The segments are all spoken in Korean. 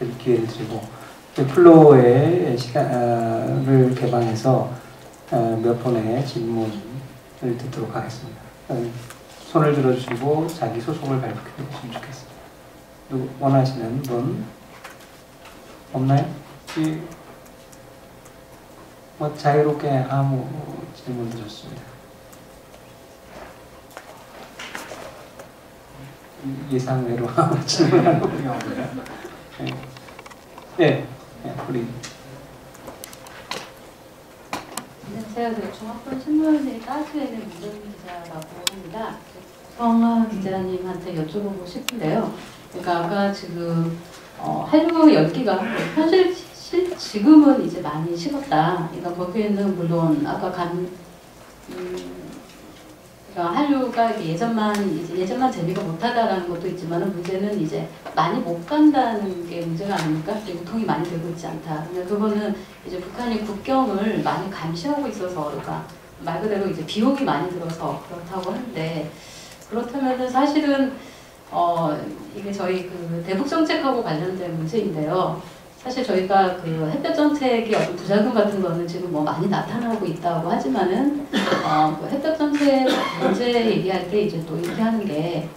기회를 드리고 플로어의 시간을 개방해서 몇 분의 질문을 듣도록 하겠습니다. 손을 들어주시고 자기 소속을 발표해 주시면 좋겠습니다. 누구 원하시는 분 없나요? 뭐 자유롭게 아무 질문 드렸습니다. 예상외로 아무 질문하는 분이 없네요. 네, 우리. 안녕하세요. 종합본 신문의 따스에는 문정민 기자라고 합니다. 성화 기자님한테 여쭤보고 싶은데요. 그러니까 아까 지금 한류 열기가 현실 지금은 이제 많이 식었다. 그러니까 거기에는 물론 아까 그러니까 한류가 예전만 재미가 못하다라는 것도 있지만은 문제는 이제 많이 못 간다는 게 문제가 아닙니까? 유통이 많이 되고 있지 않다. 그거는 이제 북한이 국경을 많이 감시하고 있어서 그러니까 말 그대로 이제 비용이 많이 들어서 그렇다고 하는데 그렇다면은 사실은 이게 저희 그 대북 정책하고 관련된 문제인데요. 사실 저희가 그 햇볕 정책의 어떤 부작용 같은 거는 지금 뭐 많이 나타나고 있다고 하지만은 그 햇볕 정책 문제 얘기할 때 이제 또 얘기하는 게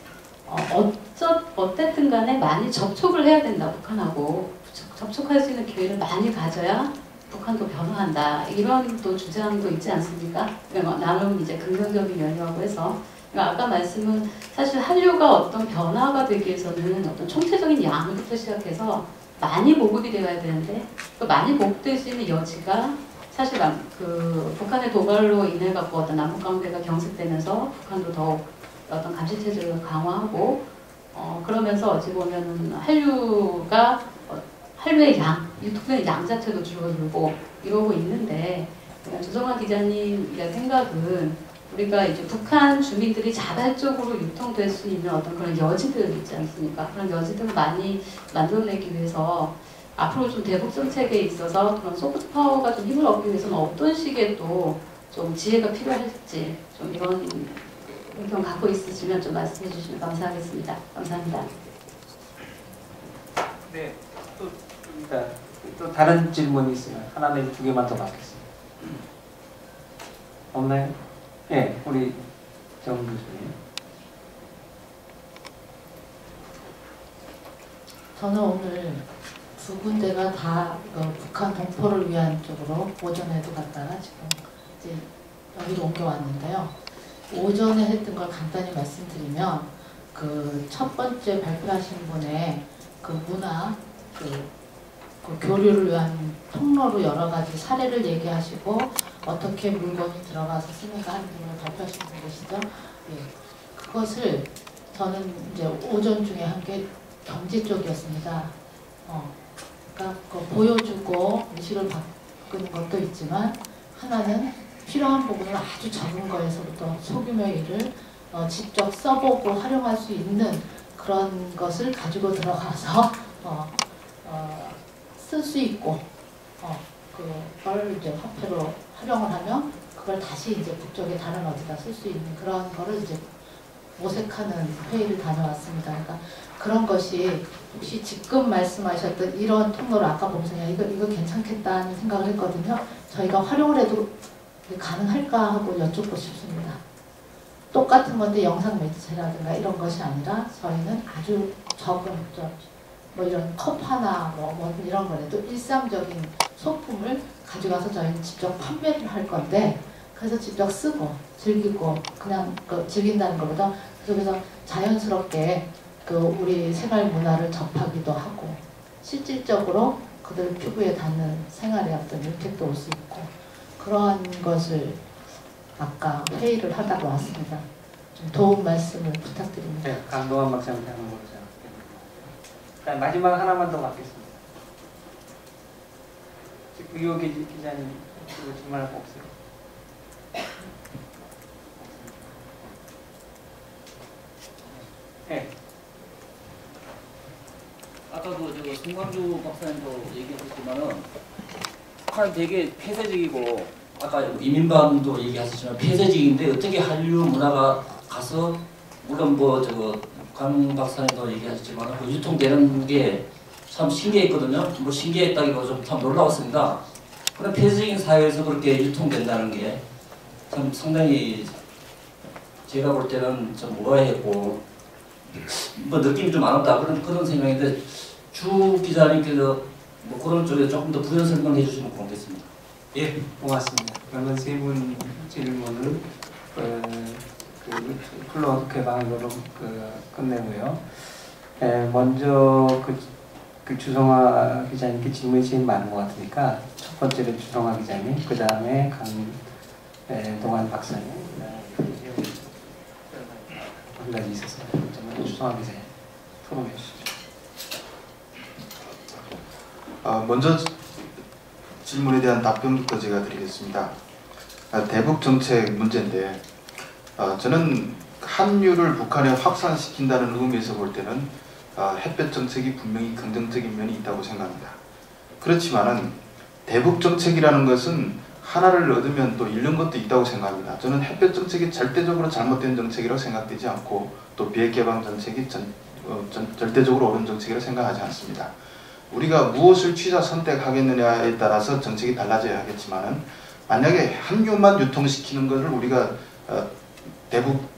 어쨌든 간에 많이 접촉을 해야 된다 북한하고 접촉할 수 있는 기회를 많이 가져야 북한도 변화한다 이런 또 주장도 있지 않습니까? 나름 이제 긍정적인 면이라고 해서 그러니까 아까 말씀은 사실 한류가 어떤 변화가 되기 위해서는 어떤 총체적인 양부터 시작해서 많이 보급이 되어야 되는데 그 많이 보급될 수 있는 여지가 사실 그 북한의 도발로 인해 갖고 어떤 남북 관계가 경색되면서 북한도 더욱 어떤 감시 체제를 강화하고 그러면서 어찌 보면은 한류의 양 유통되는 양 자체도 줄어들고 이러고 있는데 조성환 기자님의 생각은 우리가 이제 북한 주민들이 자발적으로 유통될 수 있는 어떤 그런 여지들 있지 않습니까? 그런 여지들을 많이 만들어내기 위해서 앞으로 좀 대북 정책에 있어서 그런 소프트 파워가 좀 힘을 얻기 위해서는 어떤 식의 또 좀 지혜가 필요할지 좀 이런 의견 갖고 있으시면 좀 말씀해 주시면 감사하겠습니다. 감사합니다. 네, 또 다른 질문이 있으면 하나 내지 두 개만 더 받겠습니다. 없나요? 네, 우리 정 교수님. 저는 오늘 두 군데가 다 북한 동포를 위한 쪽으로 오전에도 갔다가 지금 이제 여기로 옮겨왔는데요. 오전에 했던 걸 간단히 말씀드리면 그 첫 번째 발표하신 분의 그 문화 그 교류를 위한 통로로 여러 가지 사례를 얘기하시고 어떻게 물건이 들어가서 쓰는가 하는 부분을 발표하신 분 계시죠? 예. 그것을 저는 이제 오전 중에 한 게 경제 쪽이었습니다. 그러니까 보여주고 인식을 바꾸는 것도 있지만 하나는 필요한 부분을 아주 적은 거에서부터 소규모의 일을 직접 써보고 활용할 수 있는 그런 것을 가지고 들어가서 쓸 수 있고 그걸 이제 화폐로 활용을 하면 그걸 다시 이제 북쪽의 다른 어디다 쓸 수 있는 그런 거를 이제 모색하는 회의를 다녀왔습니다. 그러니까 그런 것이 혹시 지금 말씀하셨던 이런 통로를 아까 보면서 이거 괜찮겠다는 생각을 했거든요. 저희가 활용을 해도 가능할까 하고 여쭙고 싶습니다. 똑같은 건데 영상 매체라든가 이런 것이 아니라 저희는 아주 적은 뭐 이런 컵 하나 뭐 이런 거라도 일상적인 소품을 가져가서 저희는 직접 판매를 할 건데 그래서 직접 쓰고 즐기고 그냥 즐긴다는 것보다 그래서 자연스럽게 우리 생활 문화를 접하기도 하고 실질적으로 그들 피부에 닿는 생활의 어떤 이펙트도 올 수 있고 그러한 것을 아까 회의를 하다가 왔습니다. 좀 도움 말씀을 부탁드립니다. 네, 강동원 박사님께 하는 거죠. 마지막 하나만 더 받겠습니다. 의호 기자님 이거 질문할 거 없어요? 네. 아까도 송광주 박사님도 얘기하셨지만은 북한 되게 폐쇄적이고 아까 이민방도 얘기하셨지만 폐쇄적인데 어떻게 한류 문화가 가서 물론 강 박사님도 얘기하셨지만 유통되는 게 참 신기했거든요. 뭐 신기했다기보다 좀 참 놀라웠습니다. 그런 폐쇄적인 사회에서 그렇게 유통된다는 게 참 상당히 제가 볼 때는 좀 우아했고 뭐 느낌이 좀 안 왔다 그런 생각인데 주 기자님께서 뭐 그런 쪽에 조금 더 부연 설명해 주시면 고맙겠습니다. 예, 고맙습니다. 그러면 세 분 질문을 플로어 개방으로 끝내고요. 먼저 그 주성화 기자님께 질문이 제일 많은 것 같으니까 첫 번째는 주성화 기자님, 그 다음에 강동환 박사님, 한 가지 있었어요. 정말 주성화 기자님 토론해 주시죠. 먼저 질문에 대한 답변부터 제가 드리겠습니다. 대북 정책 문제인데 저는 한류를 북한에 확산시킨다는 의미에서 볼 때는 햇볕 정책이 분명히 긍정적인 면이 있다고 생각합니다. 그렇지만은 대북 정책이라는 것은 하나를 얻으면 또 잃는 것도 있다고 생각합니다. 저는 햇볕 정책이 절대적으로 잘못된 정책이라고 생각되지 않고 또 비핵 개방 정책이 절대적으로 옳은 정책이라고 생각하지 않습니다. 우리가 무엇을 취사 선택하겠느냐에 따라서 정책이 달라져야 하겠지만은 만약에 한류만 유통시키는 것을 우리가 대북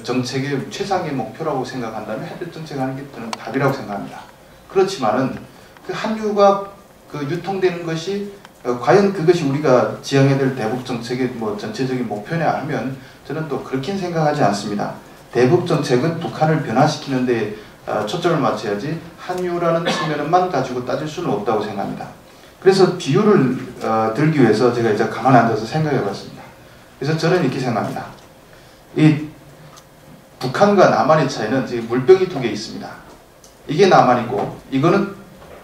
정책의 최상의 목표라고 생각한다면 햇볕 정책하는 게 저는 답이라고 생각합니다. 그렇지만은 그 한류가 유통되는 것이 과연 그것이 우리가 지향해야 될 대북 정책의 뭐 전체적인 목표냐 하면 저는 또 그렇게 생각하지 않습니다. 대북 정책은 북한을 변화시키는 데 초점을 맞춰야지 한류라는 측면만 가지고 따질 수는 없다고 생각합니다. 그래서 비유를 들기 위해서 제가 이제 가만히 앉아서 생각해 봤습니다. 그래서 저는 이렇게 생각합니다. 이 북한과 남한의 차이는 지금 물병이 두 개 있습니다. 이게 남한이고 이거는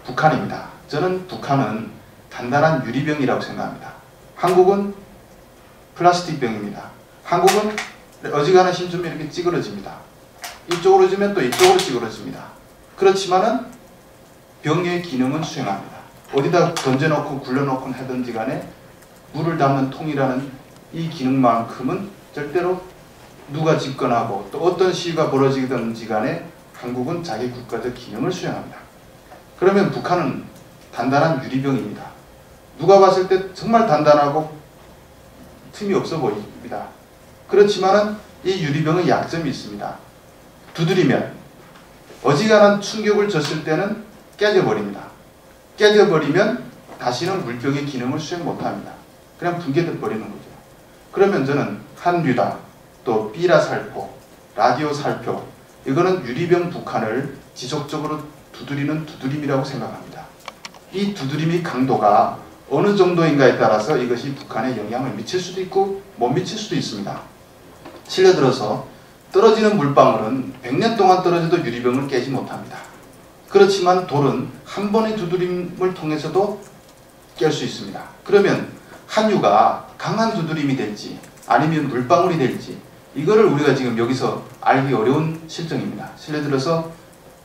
북한입니다. 저는 북한은 단단한 유리병이라고 생각합니다. 한국은 플라스틱 병입니다. 한국은 어지간한 힘 주면 이렇게 찌그러집니다. 이쪽으로 주면 또 이쪽으로 찌그러집니다. 그렇지만은 병의 기능은 수행합니다. 어디다 던져놓고 굴려놓고 하든지 간에 물을 담는 통이라는 이 기능만큼은 절대로 누가 집권하고 또 어떤 시위가 벌어지든지 간에 한국은 자기 국가적 기능을 수행합니다. 그러면 북한은 단단한 유리병입니다. 누가 봤을 때 정말 단단하고 틈이 없어 보입니다. 그렇지만은 이 유리병은 약점이 있습니다. 두드리면 어지간한 충격을 줬을 때는 깨져버립니다. 깨져버리면 다시는 물병의 기능을 수행 못합니다. 그냥 붕괴돼 버리는 거죠. 그러면 저는 한류다, 또 삐라 살포, 라디오 살표, 이거는 유리병 북한을 지속적으로 두드리는 두드림이라고 생각합니다. 이 두드림의 강도가 어느 정도인가에 따라서 이것이 북한에 영향을 미칠 수도 있고 못 미칠 수도 있습니다. 실려 들어서 떨어지는 물방울은 100년 동안 떨어져도 유리병을 깨지 못합니다. 그렇지만 돌은 한 번의 두드림을 통해서도 깰 수 있습니다. 그러면 한류가 강한 두드림이 될지 아니면 물방울이 될지 이거를 우리가 지금 여기서 알기 어려운 실정입니다. 실려 들어서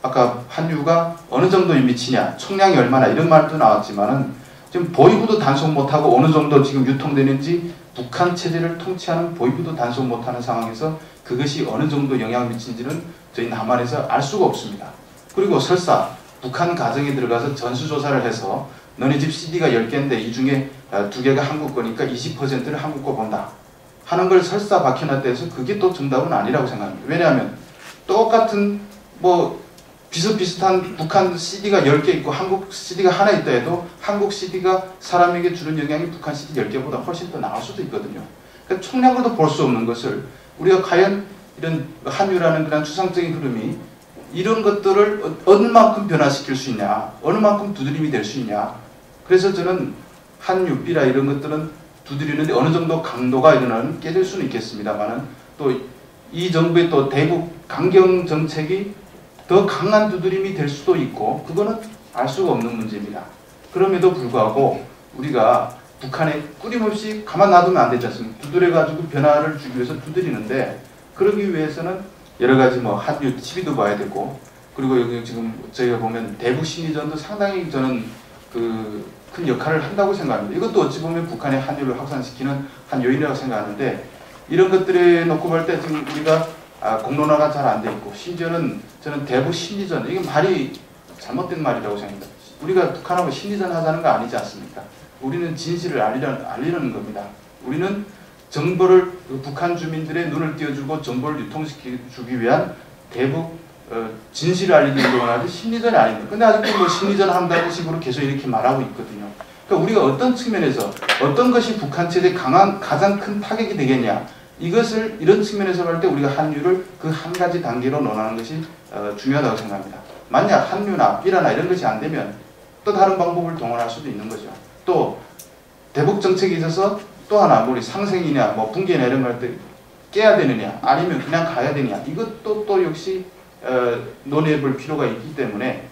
아까 한류가 어느 정도에 미치냐, 총량이 얼마나 이런 말도 나왔지만은 지금 보이부도 단속 못하고 어느 정도 지금 유통되는지 북한 체제를 통치하는 보이부도 단속 못하는 상황에서 그것이 어느 정도 영향을 미치는지는 저희 남한에서 알 수가 없습니다. 그리고 설사 북한 가정에 들어가서 전수조사를 해서 너네 집 CD가 10개인데 이 중에 2개가 한국 거니까 20%를 한국 거 본다 하는 걸 설사 밝혀놨다 해서 그게 또 정답은 아니라고 생각합니다. 왜냐하면 똑같은 뭐 비슷비슷한 북한 CD가 10개 있고 한국 CD가 하나 있다 해도 한국 CD가 사람에게 주는 영향이 북한 CD 10개보다 훨씬 더 나을 수도 있거든요. 그러니까 총량으로도 볼 수 없는 것을 우리가 과연 이런 한류라는 그런 추상적인 흐름이 이런 것들을 어느 만큼 변화시킬 수 있냐, 어느 만큼 두드림이 될 수 있냐. 그래서 저는 한류, 삐라 이런 것들은 두드리는데 어느 정도 강도가 일어나는 깨질 수는 있겠습니다만은 또 이 정부의 또 대북 강경 정책이 더 강한 두드림이 될 수도 있고 그거는 알 수가 없는 문제입니다. 그럼에도 불구하고 우리가 북한에 끊임없이 가만 놔두면 안 되지 않습니까? 두드려가지고 변화를 주기 위해서 두드리는데 그러기 위해서는 여러 가지 뭐 한류 TV도 봐야 되고 그리고 여기 지금 저희가 보면 대북 심리전도 상당히 저는 큰 역할을 한다고 생각합니다. 이것도 어찌 보면 북한의 한류를 확산시키는 한 요인이라고 생각하는데 이런 것들에 놓고 볼 때 지금 우리가 공론화가 잘 안 돼 있고 심지어는 저는 대북 심리전 이게 말이 잘못된 말이라고 생각합니다. 우리가 북한하고 심리전 하자는 거 아니지 않습니까? 우리는 진실을 알리려는 겁니다. 우리는 정보를 북한 주민들의 눈을 띄워주고 정보를 유통시켜주기 위한 대북 진실을 알리기 원하지 심리전이 아닙니다. 근데 아직도 뭐 심리전 한다는 식으로 계속 이렇게 말하고 있거든요. 그러니까 우리가 어떤 측면에서 어떤 것이 북한 체제에 가장 큰 타격이 되겠냐, 이것을 이런 측면에서 볼 때 우리가 한류를 그 한 가지 단계로 논하는 것이 중요하다고 생각합니다. 만약 한류나 비라나 이런 것이 안 되면 또 다른 방법을 동원할 수도 있는 거죠. 또 대북 정책에 있어서 또 하나 뭐 우리 상생이냐 뭐 붕괴나 이런 걸 할 때 깨야 되느냐 아니면 그냥 가야 되느냐, 이것도 또 역시 논의해 볼 필요가 있기 때문에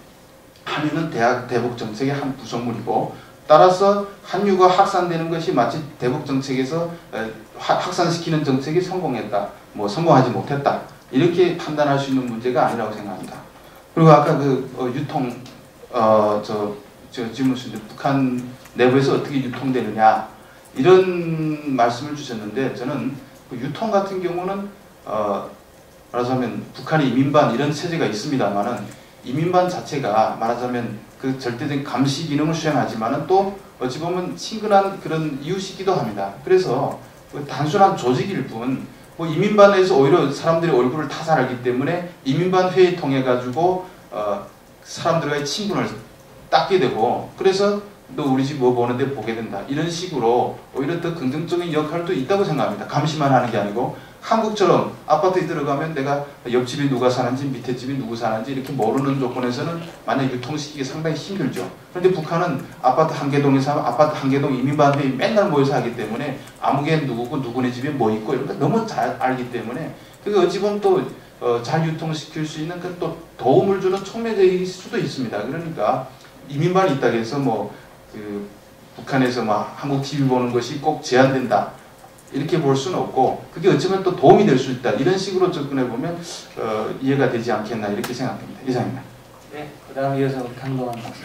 한류는 대북 정책의 한 구성물이고, 따라서 한류가 확산되는 것이 마치 대북 정책에서 확산시키는 정책이 성공했다, 뭐 성공하지 못했다, 이렇게 판단할 수 있는 문제가 아니라고 생각합니다. 그리고 아까 그 유통 질문 주셨는데 북한 내부에서 어떻게 유통되느냐 이런 말씀을 주셨는데, 저는 그 유통 같은 경우는 말하자면 북한의 이민반 이런 체제가 있습니다만은 이민반 자체가 말하자면 그 절대적인 감시 기능을 수행하지만은 또 어찌 보면 친근한 그런 이웃이기도 합니다. 그래서 단순한 조직일 뿐, 뭐 이민반에서 오히려 사람들의 얼굴을 타살하기 때문에 이민반 회의 통해 가지고 사람들과의 친분을 닦게 되고, 그래서 너 우리 집 뭐 보는데 보게 된다, 이런 식으로 오히려 더 긍정적인 역할도 있다고 생각합니다. 감시만 하는 게 아니고, 한국처럼 아파트에 들어가면 내가 옆집이 누가 사는지 밑에 집이 누구 사는지 이렇게 모르는 조건에서는 만약 유통시키기 상당히 힘들죠. 그런데 북한은 아파트 한 개동에 사면 아파트 한 개동 이민반들이 맨날 모여서 하기 때문에 아무개 누구고 누구네 집에 뭐 있고 이런 거 너무 잘 알기 때문에 그게 어찌 보면 또 잘 유통시킬 수 있는 그 또 도움을 주는 촉매제일 수도 있습니다. 그러니까 이민반이 있다고 해서 뭐 그 북한에서 막 한국 TV 보는 것이 꼭 제한된다, 이렇게 볼 수는 없고, 그게 어쩌면 또 도움이 될 수 있다, 이런 식으로 접근해 보면 이해가 되지 않겠나 이렇게 생각합니다. 이상입니다. 네, 그 다음 이어서 강동원 박사.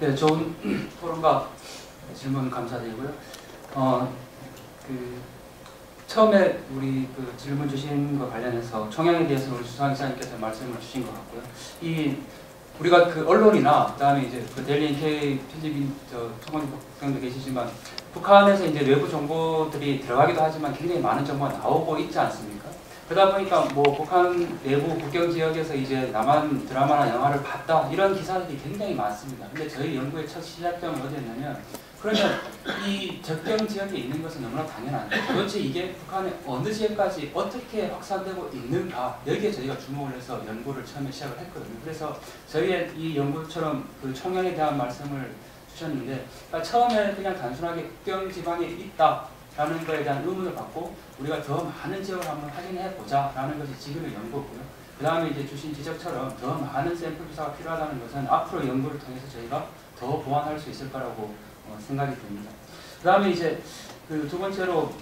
네, 좋은 토론과 질문 감사드리고요. 처음에 우리 그 질문 주신 것 관련해서 총양에 대해서 우리 주상 기자님께서 말씀을 주신 것 같고요. 우리가 그 언론이나 그다음에 이제 그 데일리 NK 편집인 총원도 계시지만 북한에서 이제 외부 정보들이 들어가기도 하지만 굉장히 많은 정보가 나오고 있지 않습니까? 그러다 보니까 뭐 북한 내부 국경 지역에서 이제 남한 드라마나 영화를 봤다 이런 기사들이 굉장히 많습니다. 근데 저희 연구의 첫 시작점은 어디였냐면, 그러면 이 접경 지역에 있는 것은 너무나 당연한데 도대체 이게 북한의 어느 지역까지 어떻게 확산되고 있는가, 여기에 저희가 주목을 해서 연구를 처음에 시작을 했거든요. 그래서 저희의 이 연구처럼 그 총량에 대한 말씀을 주셨는데, 그러니까 처음에 그냥 단순하게 국경 지방에 있다라는 것에 대한 의문을 받고 우리가 더 많은 지역을 한번 확인해 보자라는 것이 지금의 연구고요. 그 다음에 이제 주신 지적처럼 더 많은 샘플 조사가 필요하다는 것은 앞으로 연구를 통해서 저희가 더 보완할 수 있을 거라고 생각이 듭니다. 그 다음에 이제 그 두 번째로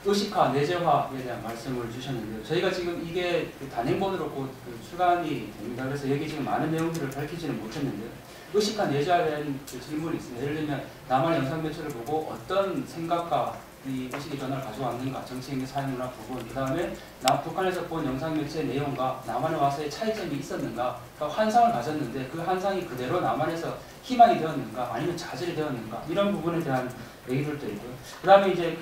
의식화, 내재화에 대한 말씀을 주셨는데요. 저희가 지금 이게 단행본으로 곧 출간이 됩니다. 그래서 여기 지금 많은 내용들을 밝히지는 못했는데요. 의식화, 내재화에 대한 질문이 있습니다. 예를 들면 남한 영상 매체를 보고 어떤 생각과 이 의식의 변화를 가져왔는가, 정치행위 사회문화 부분, 그 다음에 북한에서 본 영상 매체의 내용과 남한에 와서의 차이점이 있었는가, 그러니까 환상을 가졌는데 그 환상이 그대로 남한에서 희망이 되었는가, 아니면 좌절이 되었는가, 이런 부분에 대한 얘기들도 있고요. 그 다음에 이제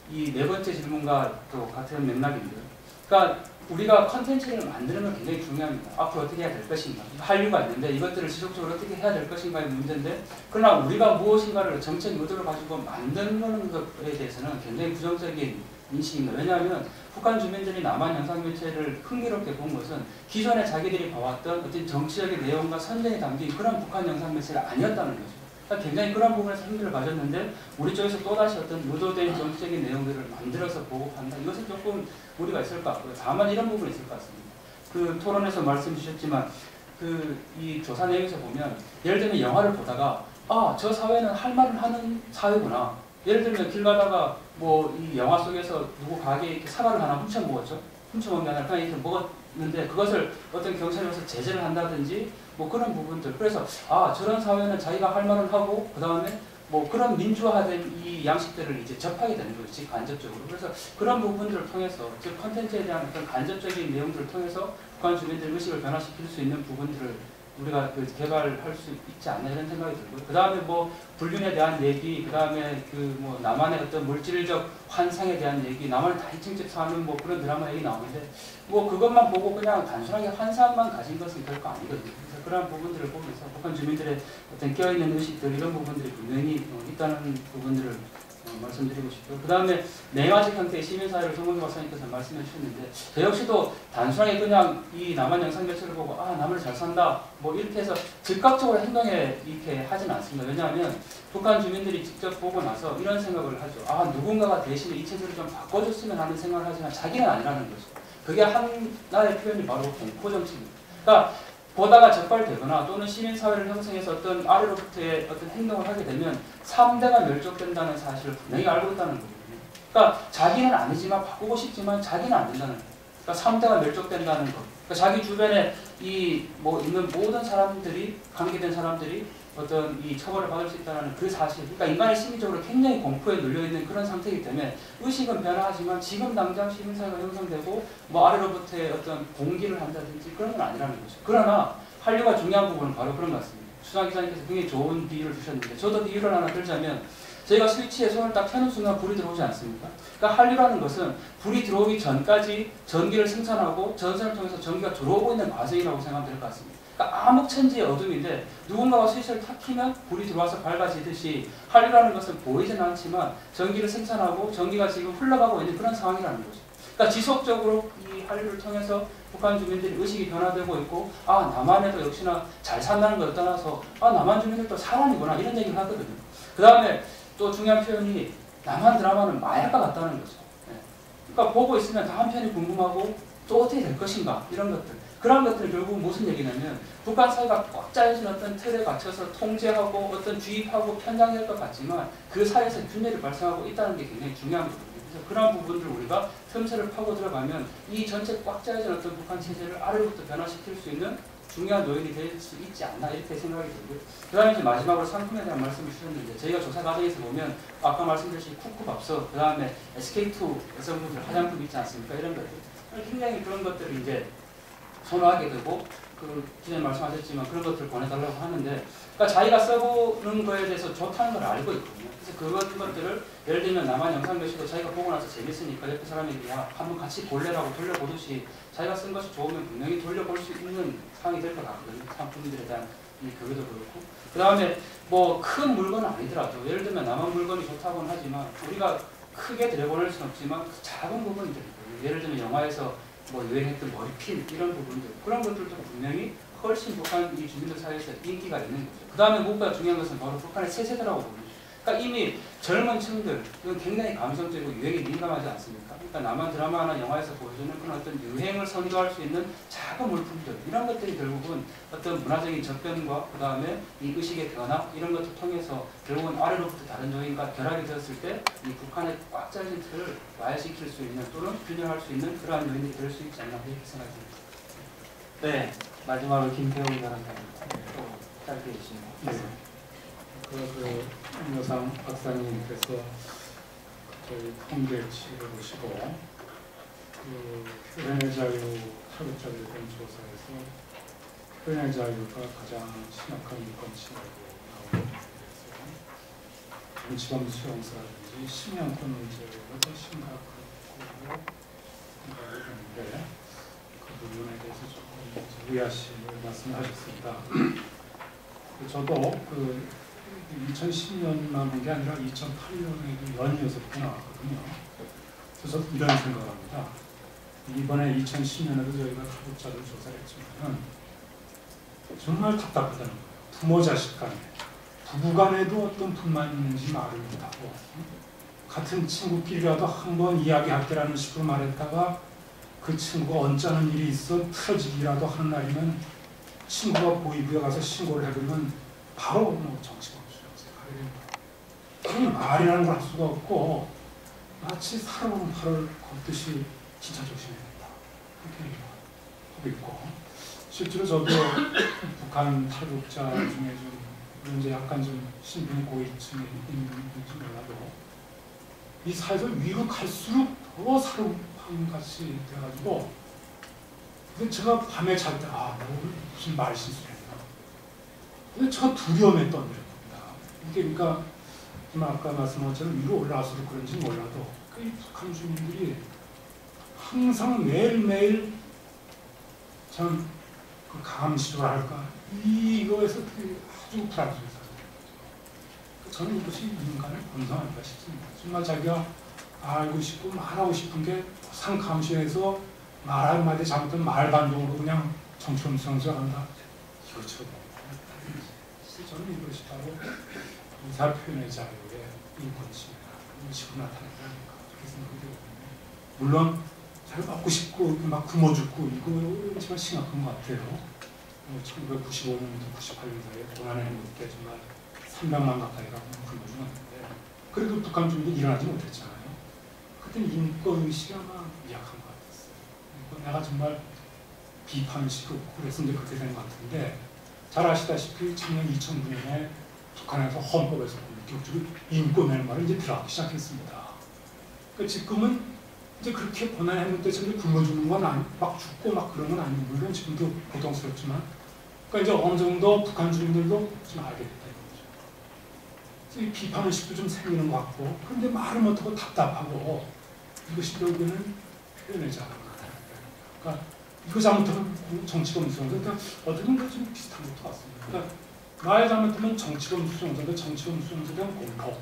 이 네 번째 질문과 또 같은 맥락인데요. 그러니까 우리가 컨텐츠를 만드는 건 굉장히 중요합니다. 앞으로 어떻게 해야 될 것인가, 한류가 있는데 이것들을 지속적으로 어떻게 해야 될 것인가의 문제인데, 그러나 우리가 무엇인가를 정책 의도를 가지고 만드는 것에 대해서는 굉장히 부정적인 인식입니다. 왜냐하면 북한 주민들이 남한 영상 매체를 흥미롭게 본 것은 기존에 자기들이 봐왔던 어떤 정치적인 내용과 선전이 담긴 그런 북한 영상 매체가 아니었다는 거죠. 그러니까 굉장히 그런 부분에서 흥미를 가졌는데 우리 쪽에서 또다시 어떤 의도된 정치적인 내용들을 만들어서 보고한다. 이것은 조금 무리가 있을 것 같고요. 다만 이런 부분이 있을 것 같습니다. 그 토론에서 말씀 주셨지만 이 조사 내용에서 보면 예를 들면 영화를 보다가 저 사회는 할 말을 하는 사회구나. 예를 들면 길 가다가 뭐 이 영화 속에서 누구 가게에 이렇게 사과를 하나 훔쳐 먹었죠. 훔쳐 먹는 게 아니라 그냥 이렇게 먹었는데 그것을 어떤 경찰이 와서 제재를 한다든지 뭐 그런 부분들. 그래서 저런 사회는 자기가 할 말을 하고 그 다음에 뭐 그런 민주화된 이 양식들을 이제 접하게 되는 거지, 간접적으로. 그래서 그런 부분들을 통해서 즉 컨텐츠에 대한 어떤 간접적인 내용들을 통해서 북한 주민들 의식을 변화시킬 수 있는 부분들을 우리가 그 개발할 수 있지 않나 이런 생각이 들고요. 그 다음에 뭐 불륜에 대한 얘기, 그 다음에 그 뭐 남한의 어떤 물질적 환상에 대한 얘기, 남한을 다 2층집 사는 뭐 그런 드라마 얘기 나오는데 뭐 그것만 보고 그냥 단순하게 환상만 가진 것은 결코 아니거든요. 그래서 그런 부분들을 보면서 북한 주민들의 어떤 깨어있는 의식들 이런 부분들이 분명히 있다는 부분들을 말씀드리고 싶고요. 그 다음에 맹아직 형태의 시민사회를 송은기 박사님께서 말씀해 주셨는데 저 역시도 단순하게 그냥 이 남한 영상 매체를 보고 아 남을 잘 산다 뭐 이렇게 해서 즉각적으로 행동에 이렇게 하진 않습니다. 왜냐하면 북한 주민들이 직접 보고 나서 이런 생각을 하죠. 아 누군가가 대신에 이 체제를 좀 바꿔줬으면 하는 생각을 하지만 자기는 아니라는 거죠. 그게 하나의 표현이 바로 공포정치입니다. 그러니까 보다가 적발되거나 또는 시민사회를 형성해서 어떤 아래로부터의 어떤 행동을 하게 되면 3대가 멸족된다는 사실을 분명히 알고 있다는 거거든요. 그러니까 자기는 아니지만 바꾸고 싶지만 자기는 안 된다는 거예요. 그러니까 3대가 멸족된다는 것. 그러니까 자기 주변에 이 뭐 있는 모든 사람들이 관계된 사람들이 어떤 이 처벌을 받을 수 있다는 그 사실. 그러니까 인간이 심리적으로 굉장히 공포에 눌려있는 그런 상태이기 때문에 의식은 변화하지만 지금 당장 시민사회가 형성되고 뭐 아래로부터의 어떤 공기를 한다든지 그런 건 아니라는 거죠. 그러나 한류가 중요한 부분은 바로 그런 것 같습니다. 수상 기자님께서 굉장히 좋은 비유를 주셨는데 저도 비유를 하나 들자면 저희가 스위치에 손을 딱 켜는 순간 불이 들어오지 않습니까? 그러니까 한류라는 것은 불이 들어오기 전까지 전기를 생산하고 전선을 통해서 전기가 들어오고 있는 과정이라고 생각하면 될 것 같습니다. 그러니까 암흑천지의 어둠인데 누군가가 스위치를 탁 켜면 불이 들어와서 밝아지듯이 한류라는 것은 보이진 않지만 전기를 생산하고 전기가 지금 흘러가고 있는 그런 상황이라는 거죠. 그러니까 지속적으로 이 한류를 통해서 북한 주민들이 의식이 변화되고 있고 아 남한에도 역시나 잘 산다는 걸 떠나서 아 남한 주민들도 사람이구나 이런 얘기를 하거든요. 그 다음에 또 중요한 표현이 남한 드라마는 마약과 같다는 거죠. 그러니까 보고 있으면 다음 편이 궁금하고 또 어떻게 될 것인가 이런 것들. 그런 것들은 결국 무슨 얘기냐면 북한 사회가 꽉 짜여진 어떤 틀에 갇혀서 통제하고 어떤 주입하고 편향될 것 같지만 그 사이에서 균열이 발생하고 있다는 게 굉장히 중요한 거거든요. 그래서 그런 부분들을 우리가 틈새를 파고 들어가면 이 전체 꽉 짜여진 어떤 북한 체제를 아래로부터 변화시킬 수 있는 중요한 요인이 될 수 있지 않나 이렇게 생각이 들고요. 그 다음에 이제 마지막으로 상품에 대한 말씀을 주셨는데 저희가 조사 과정에서 보면 아까 말씀드린 쿠쿠밥솥, 그 다음에 SK2 여성분들 화장품 있지 않습니까? 이런 것들 굉장히 그런 것들을 이제 선호하게 되고 그 기자님 말씀하셨지만 그런 것들을 보내달라고 하는데 그러니까 자기가 써보는 거에 대해서 좋다는 걸 알고 있거든요. 그래서 그런 것들을 예를 들면 남한 영상 매체도 자기가 보고 나서 재밌으니까 옆에 사람에게 야 한번 같이 볼래라고 돌려보듯이 자기가 쓴 것이 좋으면 분명히 돌려볼 수 있는 상황이 될 것 같거든요. 상품들에 대한 이 그게도 그렇고 그 다음에 뭐 큰 물건은 아니더라도 예를 들면 남한 물건이 좋다고는 하지만 우리가 크게 들여보낼 수는 없지만 그 작은 부분들이 있거든요. 예를 들면 영화에서 뭐 유행했던 머리핀 이런 부분들 그런 것들도 분명히 훨씬 북한 이 주민들 사이에서 인기가 있는 거죠. 그 다음에 무엇보다 중요한 것은 바로 북한의 새 세대라고 봅니다. 그러니까 이미 젊은 층들 이건 굉장히 감성적이고 유행에 민감하지 않습니까? 그러니까 남한 드라마나 영화에서 보여주는 그런 어떤 유행을 선도할 수 있는 작은 물품들 이런 것들이 결국은 어떤 문화적인 접견과 그 다음에 이 의식의 변화 이런 것을 통해서 결국은 아래로부터 다른 요인과 결합이 되었을 때 이 북한의 꽉 짜진 틀을 와해시킬 수 있는 또는 균형할 수 있는 그러한 요인이 될 수 있지 않나 이렇게 생각합니다. 네, 마지막으로 김태용 변호사님 또 짧게 해주시면. 네. 그 임여상 박사님께서 저희 통계치를 보시고 그 표현의 자유 타격자들에 대한 조사에서 표현의 자유가 가장 심각한 유권치라고 나오는 데서 정치범 수용소라든지 심양권 문제가 더 심각하고 생각이 드는데 그 부분에 대해서 조금 의아심을 말씀하셨습니다. 저도 그 2010년만 한 게 아니라 2008년에도 연이어서 나왔거든요. 그래서 이런 생각을 합니다. 이번에 2010년에도 저희가 가족자를 조사를 했지만 정말 답답하다는 거예요. 부모 자식 간에 부부 간에도 어떤 불만이 있는지 말을 못하고 같은 친구끼리라도 한번 이야기할 때라는 식으로 말했다가 그 친구가 언짢은 일이 있어 틀어지기라도 하는 날이면 친구가 보이부에 가서 신고를 해버리면 바로 뭐 정치범 수용소에 가게 말이라는 걸 할 수가 없고 마치 사람 팔을 걷듯이 진짜 조심해야겠다 이렇게 하고 있고 실제로 저도 북한 탈북자 중에 좀 이제 약간 좀 신분이 고위층에 있는지 몰라도 이 사회에서 위로 갈수록 더 사람같이 돼가지고 근데 제가 밤에 잘 때 무슨 말 실수를 했나. 근데 제가 두려움에 떠들은 겁니다. 이게 그러니까 아까 말씀한 것처럼 위로 올라와서 그런지 몰라도 이 북한 주민들이 항상 매일매일 참 그 감시도랄까 이거에서 아주 불안해서 저는 이것이 인간의 본성 아닐까 싶습니다. 정말 자기가 알고 싶고 말하고 싶은 게 상감시에서 말 한마디 잘못하면 말 반동으로 그냥 정치범성을 한다. 이거죠. 저는 이것이 바로 의사 표현의 자유의 인권 침해가 이런 식으로 나타나는 게 아닐까 그렇게 생각되거든요. 물론 잘 먹고 싶고 막 굶어 죽고 이거 정말 심각한 것 같아요. 1995년부터 98년 사이에 고난의 행복에 정말 300만 가까이가 굶어 죽었는데 그래도 북한 주민들이 일어나지 못했잖아요. 그때 인권의식이 아마 미약한 것 같았어요. 내가 정말 비판의식이 없고 그래서 이제 그렇게 된 것 같은데 잘 아시다시피 작년 2009년에 북한에서 헌법에서 본격적으로 인권이라는 말을 이제 들어가기 시작했습니다. 그러니까 지금은 이제 그렇게 고난의 행복 때문에 굶어 죽는 건 막 죽고 막 그런 건 아니고 물론 지금도 고통스럽지만 그러니까 이제 어느 정도 북한 주민들도 좀 알게 됐다 이거죠. 이 비판의식도 좀 생기는 것 같고 그런데 말을 못하고 답답하고 이것이 결국에는 표현의 자유가 나타난다. 그러니까 이거 잘못하면 정치가 무서워서 그러니까 어떻게 보면 좀 비슷한 것도 같습니다. 그러니까 말 잘못하면 정치가 무서워서 정치가 무서워서 대한 공포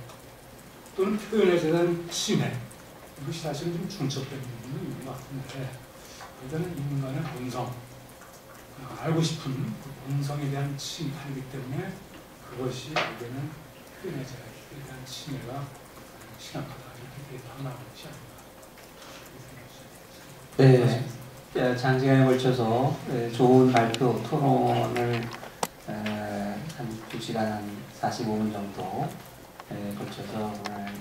또는 표현에 대한 침해 이것이 사실은 좀 중첩된 부분이 있는 것 같은데 일단은 인간의 본성 알고 싶은 본성에 대한 침탈이기 때문에 그것이 결국에는 표현의 자유에 대한 침해가 심각하다 이렇게 판단하는 것이 아닌가. 네, 장시간에 걸쳐서 좋은 발표 토론을 한 2시간 한 45분 정도 걸쳐서 오늘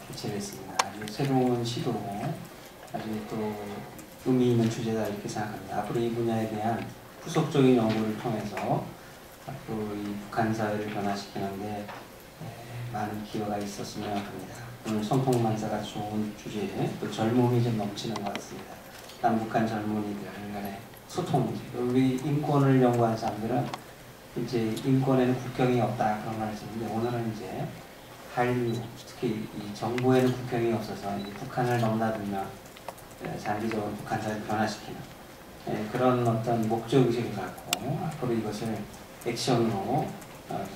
개최를 했습니다. 아주 새로운 시도고 아주 또 의미 있는 주제다 이렇게 생각합니다. 앞으로 이 분야에 대한 후속적인 연구를 통해서 앞으로 이 북한 사회를 변화시키는데 많은 기여가 있었으면 합니다. 오늘 손통만사가 좋은 주제에 또 젊음이 좀 넘치는 것 같습니다. 남북한 젊은이들 간의 소통 문제. 우리 인권을 연구하는 사람들은 이제 인권에는 국경이 없다 그런 말을 쓰는데 오늘은 이제 한류 특히 이 정부에는 국경이 없어서 이제 북한을 넘나들면 장기적으로 북한 사회를 변화시키는 그런 어떤 목적의식을 갖고 앞으로 이것을 액션으로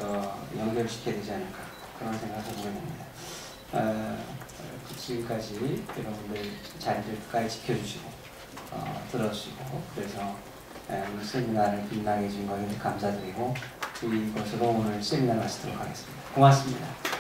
더 연결시켜야 되지 않을까 그런 생각을 해보게 됩니다. 지금까지 여러분들 자리를 끝까지 지켜주시고 들어주시고 그래서 오늘 세미나를 빛나게 해준 것에 감사드리고 이것으로 오늘 세미나를 마치도록 하겠습니다. 고맙습니다.